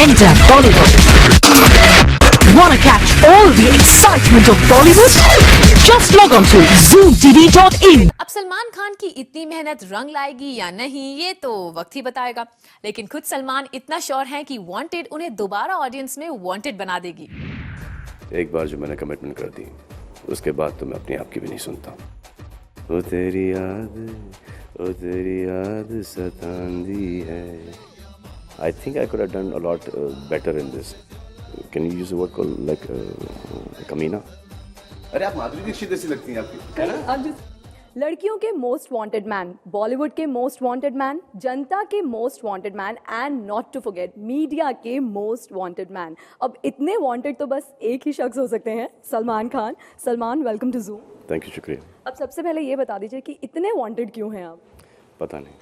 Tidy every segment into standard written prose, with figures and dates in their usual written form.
Enter Bollywood. Wanna catch all the excitement of Bollywood? Just log on to zoomtv.in. अब सलमान खान की इतनी मेहनत रंग लाएगी या नहीं ये तो वक्त ही बताएगा, लेकिन खुद सलमान इतना श्योर हैं कि वांटेड उन्हें दोबारा ऑडियंस में वांटेड बना देगी। एक बार जो मैंने कमिटमेंट कर दी उसके बाद तो मैं अपने आप की भी नहीं सुनता। ओ तेरी याद सतांदी है। I think I could have done a lot better in this. Can you use a word called like कमीना? अरे आप माधुरी दीक्षित जैसी लगती हैं आपकी, है ना? लड़कियों के मोस्ट वांटेड मैन, बॉलीवुड के मोस्ट वांटेड मैन, जनता के most wanted man and not to forget media के मोस्ट वांटेड मैन। अब इतने वांटेड तो बस एक ही शख्स हो सकते हैं, Salman Khan. Salman, welcome to Zoom. Thank you, शुक्रिया। अब सबसे पहले ये बता दीजिए कि इतने वांटेड क्यों हैं आप? पता नहीं,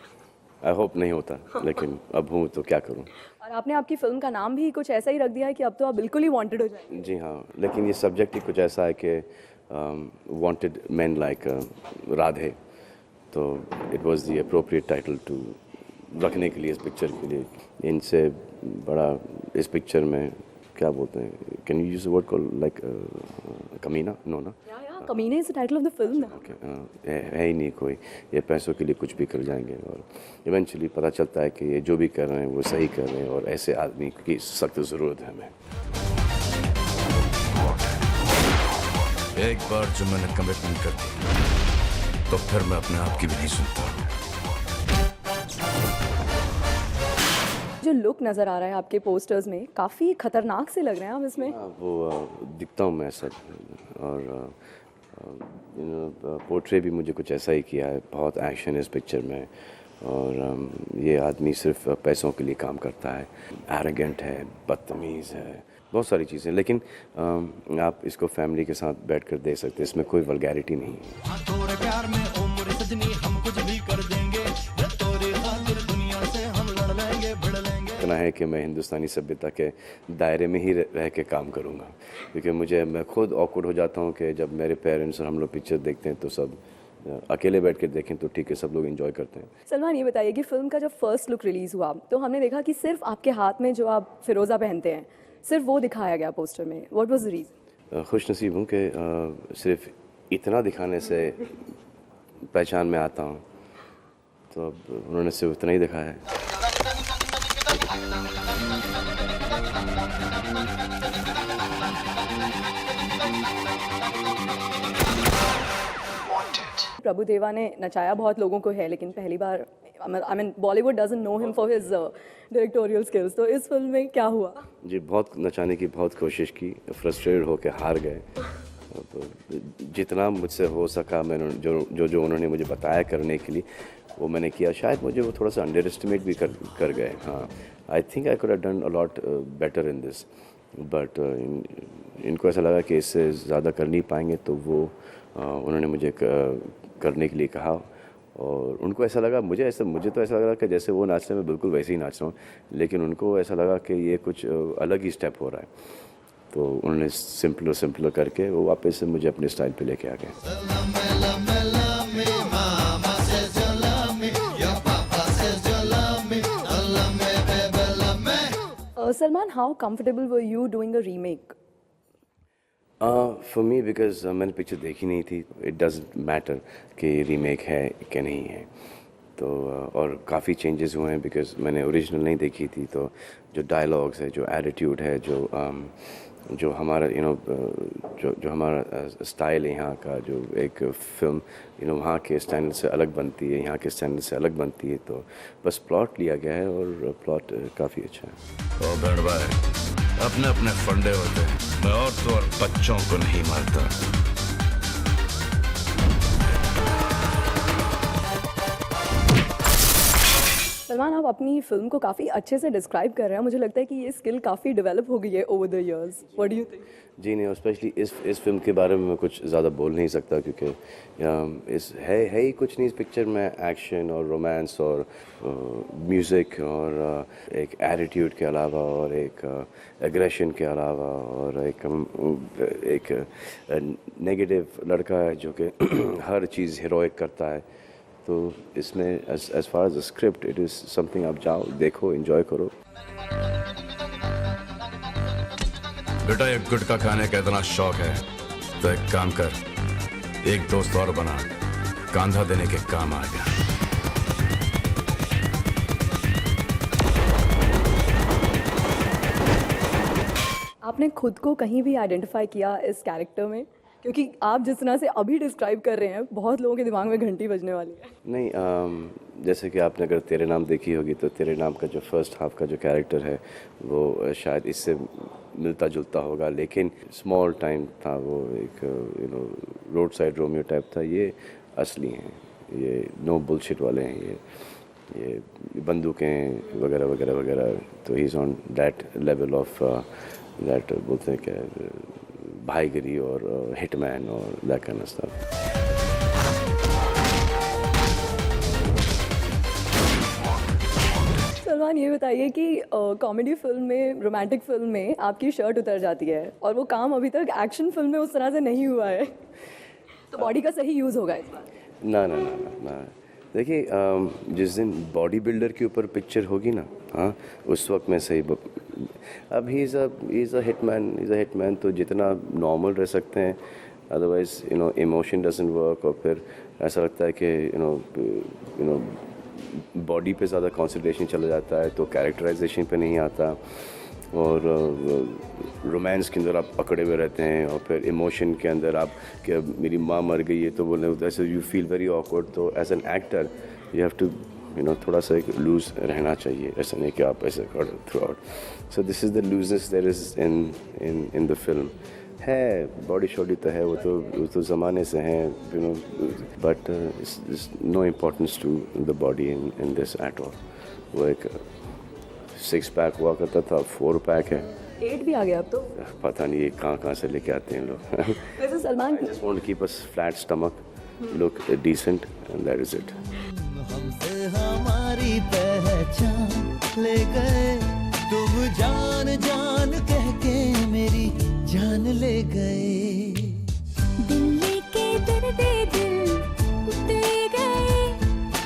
आई होप नहीं होता, लेकिन अब हूँ तो क्या करूँ। और आपने आपकी फिल्म का नाम भी कुछ ऐसा ही रख दिया है कि अब तो आप बिल्कुल ही वांटेड हो जाएंगे। जी हाँ, लेकिन ये सब्जेक्ट ही कुछ ऐसा है कि वांटेड मैन लाइक राधे, तो it was the appropriate title to रखने के लिए इस पिक्चर के लिए। इनसे बड़ा इस पिक्चर में क्या बोलते हैं, can you use a word called like कमीना? नो ना, कमीने is the title of the film. Okay, है ही नहीं कोई। ये पैसों के लिए कुछ भी कर जाएंगे और इवेंचुअली पता चलता है कि ये जो भी कर रहे हैं वो सही कर रहे हैं और ऐसे आदमी की सख्त ज़रूरत है हमें। एक बार जो मैंने कमिटमेंट कर दी तो फिर मैं अपने आप की भी नहीं सुनता। जो लुक नज़र आ रहा है आपके पोस्टर्स में, काफ़ी खतरनाक से लग रहे हैं आप इसमें। वो दिखता हूँ मैं सब, और पोर्ट्रे भी मुझे कुछ ऐसा ही किया है। बहुत एक्शन है इस पिक्चर में और ये आदमी सिर्फ पैसों के लिए काम करता है, एरोगेंट है, बदतमीज़ है, बहुत सारी चीज़ें। लेकिन आप इसको फैमिली के साथ बैठकर देख सकते हैं, इसमें कोई वल्गैरिटी नहीं है। इतना है कि मैं हिंदुस्तानी सभ्यता के दायरे में ही रह के काम करूँगा, क्योंकि मैं खुद ऑकवर्ड हो जाता हूँ कि जब मेरे पेरेंट्स और हम लोग पिक्चर देखते हैं तो सब अकेले बैठ के देखें तो ठीक है, सब लोग एंजॉय करते हैं। सलमान, ये बताइए कि फिल्म का जब फर्स्ट लुक रिलीज़ हुआ तो हमने देखा कि सिर्फ आपके हाथ में जो आप फिरोज़ा पहनते हैं सिर्फ वो दिखाया गया पोस्टर में। What was the reason? खुश नसीब हूँ कि सिर्फ इतना दिखाने से पहचान में आता हूँ, तो अब उन्होंने सिर्फ इतना ही दिखाया है। प्रभु देवा ने नचाया बहुत लोगों को है, लेकिन पहली बार I mean Bollywood doesn't know him for his directorial skills. तो इस फिल्म में क्या हुआ? जी, बहुत नचाने की बहुत कोशिश की, फ्रस्ट्रेटेड होकर हार गए। तो जितना मुझसे हो सका मैंने जो उन्होंने मुझे बताया करने के लिए वो मैंने किया। शायद मुझे वो थोड़ा सा अंडर एस्टिमेट भी कर गए। हाँ, I think I could have done a lot better in this, but इनको ऐसा लगा कि इससे ज़्यादा कर नहीं पाएंगे, तो वो उन्होंने मुझे करने के लिए कहा। और उनको ऐसा लगा, मुझे तो ऐसा लगा कि जैसे वो नाच रहे हैं मैं बिल्कुल वैसे ही नाच रहा हूँ, लेकिन उनको ऐसा लगा कि ये कुछ अलग ही स्टेप हो रहा है, तो उन्होंने सिंपलर करके वो वापस से मुझे अपने स्टाइल पे लेके आ गए। Salman, how comfortable were you doing a remake? For me, because मैंने पिक्चर देखी नहीं थी, it doesn't matter कि रीमेक है कि नहीं है। तो और काफ़ी चेंजेस हुए हैं बिकॉज मैंने ओरिजिनल नहीं देखी थी, तो जो डायलॉग्स है, जो एटीट्यूड है, जो हमारा जो हमारा स्टाइल है यहाँ का, जो एक फिल्म वहाँ के स्टैंडर्ड से अलग बनती है, यहाँ के स्टैंडर्ड से अलग बनती है, तो बस प्लॉट लिया गया है और प्लॉट काफ़ी अच्छा है। ओ बैंड भाई, अपने अपने फंडे होते हैं, मैं और तो और बच्चों को नहीं मारता। सलमान, आप अपनी फिल्म को काफ़ी अच्छे से डिस्क्राइब कर रहे हैं। मुझे लगता है कि ये स्किल काफ़ी डेवलप हो गई है over the years. What do you think? जी नहीं, स्पेशली इस फिल्म के बारे में मैं कुछ ज़्यादा बोल नहीं सकता, क्योंकि इस है ही कुछ नहीं इस पिक्चर में। एक्शन और रोमांस और म्यूज़िक और एक एटीट्यूड के अलावा और एक एग्रेशन के अलावा और एक नेगेटिव लड़का है जो कि हर चीज़ हीरोइक करता है। तो इसमें as far as the script, it is something, आप जाओ देखो, एंजॉय करो। बेटा ये गुटखा खाने का इतना शौक है तो एक काम कर, एक दोस्त और बना, कांधा देने के काम आ गया। आपने खुद को कहीं भी आइडेंटिफाई किया इस कैरेक्टर में? क्योंकि आप जिस तरह से अभी डिस्क्राइब कर रहे हैं, बहुत लोगों के दिमाग में घंटी बजने वाली है। नहीं, जैसे कि आपने अगर तेरे नाम देखी होगी तो तेरे नाम का जो फर्स्ट हाफ का जो कैरेक्टर है वो शायद इससे मिलता जुलता होगा, लेकिन स्मॉल टाइम था वो, एक रोड साइड रोमियो टाइप था। ये असली हैं, ये नो बुलशिट वाले हैं, ये बंदूकें वगैरह वगैरह वगैरह। तो he is on that level of that, बोलते हैं क्या, भाईगिरी और हिटमैन और that kind of stuff. Salman, ये बताइए कि कॉमेडी फिल्म में, रोमांटिक फिल्म में आपकी शर्ट उतर जाती है और वो काम अभी तक एक्शन फिल्म में उस तरह से नहीं हुआ है, तो बॉडी का सही यूज़ होगा इस बार? ना ना ना ना ना, देखिए जिस दिन बॉडी बिल्डर के ऊपर पिक्चर होगी ना, हाँ, उस वक्त मैं सही अब ही इज़ अ हिटमैन, तो जितना नॉर्मल रह सकते हैं, अदरवाइज इमोशन डजंट वर्क, और फिर ऐसा लगता है कि यू नो बॉडी पे ज़्यादा कंसंट्रेशन चला जाता है, तो कैरेक्टराइजेशन पे नहीं आता, और रोमांस के अंदर आप पकड़े हुए रहते हैं, और फिर इमोशन के अंदर आप कि मेरी माँ मर गई है तो बोले, ऐसे यू फील वेरी ऑकवर्ड। तो as an actor you have to थोड़ा सा एक लूज रहना चाहिए, ऐसा नहीं कि आप ऐसे कर throughout. So this is the looseness there is in the film. है बॉडी शॉडी तो है, वो तो ज़माने से हैं, but no importance to the body in this at all. वो एक 6 पैक हुआ करता था, 4 पैक है, 8 भी आ गया अब तो। पता नहीं ये कहाँ से लेके आते हैं लोग। वैसे Salman, I just want to keep a flat stomach, look decent, and that is it. हमसे हमारी पहचान ले गए, तुम जान जान कह के मेरी जान ले गए। दिल लेके दर्द दिल उतर गए,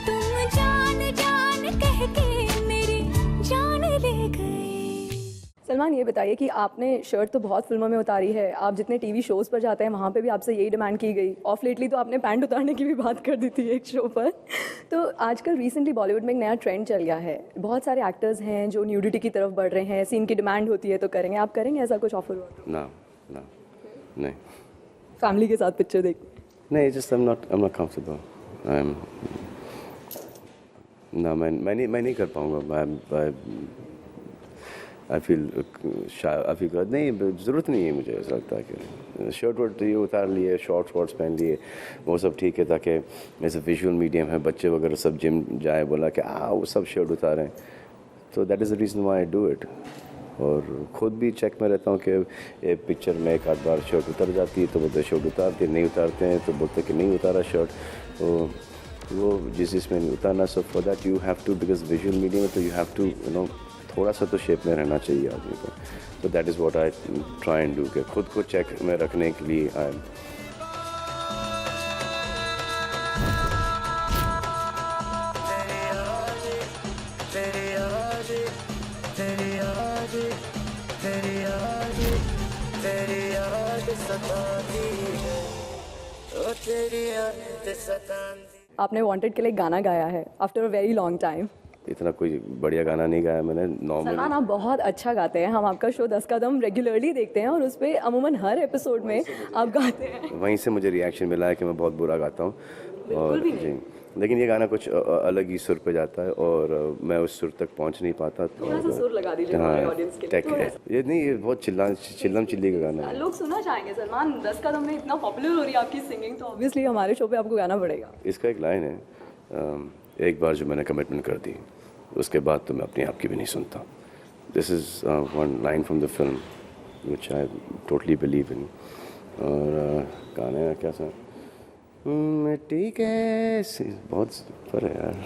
तुम जान जान कह के मेरी जान ले गए। सलमान, ये बताइए कि आपने शर्ट तो बहुत फिल्मों में उतारी है, आप जितने टीवी शोज़ पर जाते हैं वहाँ पे भी आपसे यही डिमांड की गई। ऑफ लेटली तो आपने पैंट उतारने की भी बात कर दी थी एक शो पर। तो आजकल रिसेंटली बॉलीवुड में एक नया ट्रेंड चल गया है, बहुत सारे एक्टर्स हैं जो न्यूडिटी की तरफ बढ़ रहे हैं, सीन की डिमांड होती है तो करेंगे, आप करेंगे ऐसा कुछ ऑफर हुआ तो? No, नहीं, फैमिली के साथ पिक्चर देख? नहीं, just I'm not comfortable. मैं नहीं कर पाऊँगा। आई फील नहीं, ज़रूरत नहीं है मुझे, ऐसा लगता है कि शर्ट वर्ट तो ये उतार लिए, शॉर्ट्स वॉर्ट्स पहन लिए, वो सब ठीक है, ताकि ऐसे विजुअल मीडियम है, बच्चे वगैरह सब जिम जाए, बोला कि वो सब शर्ट उतारें, तो that is the reason why I do it. और ख़ुद भी चेक में रहता हूँ कि पिक्चर में एक आध बार शर्ट उतर जाती है तो बोलते शर्ट उतारते, नहीं उतारते हैं तो बोलते कि नहीं उतारा शर्ट, तो वो जिसमें नहीं उतारना। So for that you have to, because visual medium है तो यू हैव टू थोड़ा सा तो शेप में रहना चाहिए आदमी को। तो that is what I try and do, कि खुद को चेक में रखने के लिए आई एम। आपने वांटेड के लिए गाना गाया है after a very long time. इतना कोई बढ़िया गाना नहीं गाया मैंने, सलमान, नॉर्मल। आप बहुत अच्छा गाते हैं, हम आपका शो 10 कदम रेगुलरली देखते हैं और उस पर अमूमन हर एपिसोड में आप गाते हैं। वहीं से मुझे रिएक्शन मिला है कि मैं बहुत बुरा गाता हूँ, और जी, लेकिन ये गाना कुछ अलग ही सुर पे जाता है और मैं उस सुर तक पहुँच नहीं पाता। थोड़ा सा सुर लगा दीजिए हमारे ऑडियंस के लिए। टेक है ये, नहीं, ये बहुत चिल्लम चिल्ली का गाना है। लोग सुनना चाहेंगे सलमान, 10 कदम में इतना पॉपुलर हो रही है आपकी सिंगिंग, तो ऑब्वियसली हमारे शो पे आपको गाना पड़ेगा। इसका एक लाइन है, एक बार जो मैंने कमिटमेंट कर दी उसके बाद तो मैं अपने आप की भी नहीं सुनता। This is one line from the film which I totally believe in. और गाने का क्या सा, मिट्टी कैसे, बहुत पर है यार,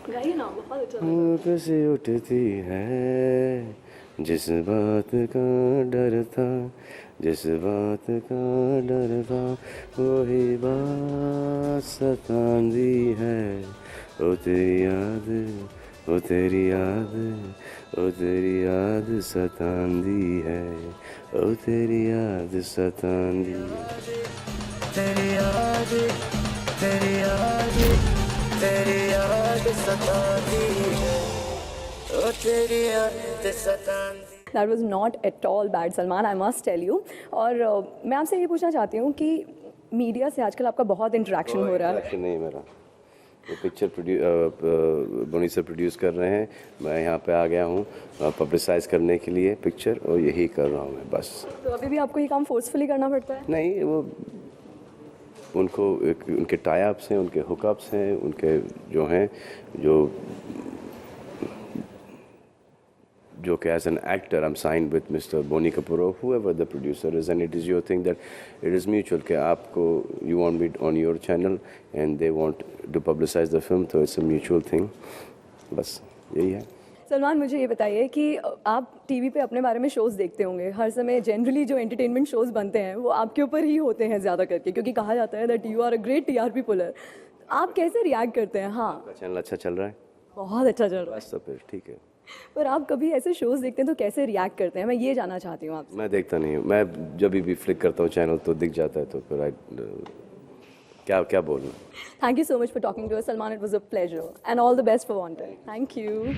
गाइए ना, बहुत अच्छा। कैसे उठती है जिस बात का डर था, जिस बात का डर था वही बात सतांदी है, ओ तेरी याद ओ तेरी याद सतांदी है, ओ तेरी याद सतांदी है। तेरी याद सताती है, ओ तेरी याद सताती। That was not at all bad, Salman, I must tell you. और मैं आपसे ये पूछना चाहती हूँ कि मीडिया से आजकल आपका बहुत इंटरेक्शन हो रहा है। Interaction नहीं मेरा, वो पिक्चर बोनी से प्रोड्यूस कर रहे हैं, मैं यहाँ पे आ गया हूँ पब्लिसाइज करने के लिए पिक्चर, और यही कर रहा हूँ मैं बस। तो अभी भी आपको ये काम फोर्सफुली करना पड़ता है? नहीं, वो उनको उनके टाई अप्स हैं, उनके हुकअप्स हैं, उनके जो हैं जो कि as an actor I am signed with Mister Boney Kapoor और whoever the producer is, and it is your thing that it is mutual कि आपको you want me on your channel and they want to publicize the film, तो it's a mutual thing, बस यही है। सलमान, मुझे ये बताइए कि आप टीवी पे अपने बारे में शोज़ देखते होंगे हर समय। जनरली जो एंटरटेनमेंट शोज़ बनते हैं वो आपके ऊपर ही होते हैं ज़्यादा करके, क्योंकि कहा जाता है that you are a great TRP puller. आप कैसे रिएक्ट करते हैं? हाँ, आपका चैनल अच्छा चल रहा है, बहुत अच्छा चल रहा है। बस तो फिर ठीक है। पर आप कभी ऐसे शोज़ देखते हैं तो कैसे रिएक्ट करते हैं, मैं ये जानना चाहती हूँ आपसे। मैं देखता नहीं हूँ, मैं जब भी फ्लिक करता हूँ चैनल तो दिख जाता है, तो फिर क्या बोलना। Thank you so much for talking to us, Salman, it was a pleasure and all the best for Wanted. Thank you.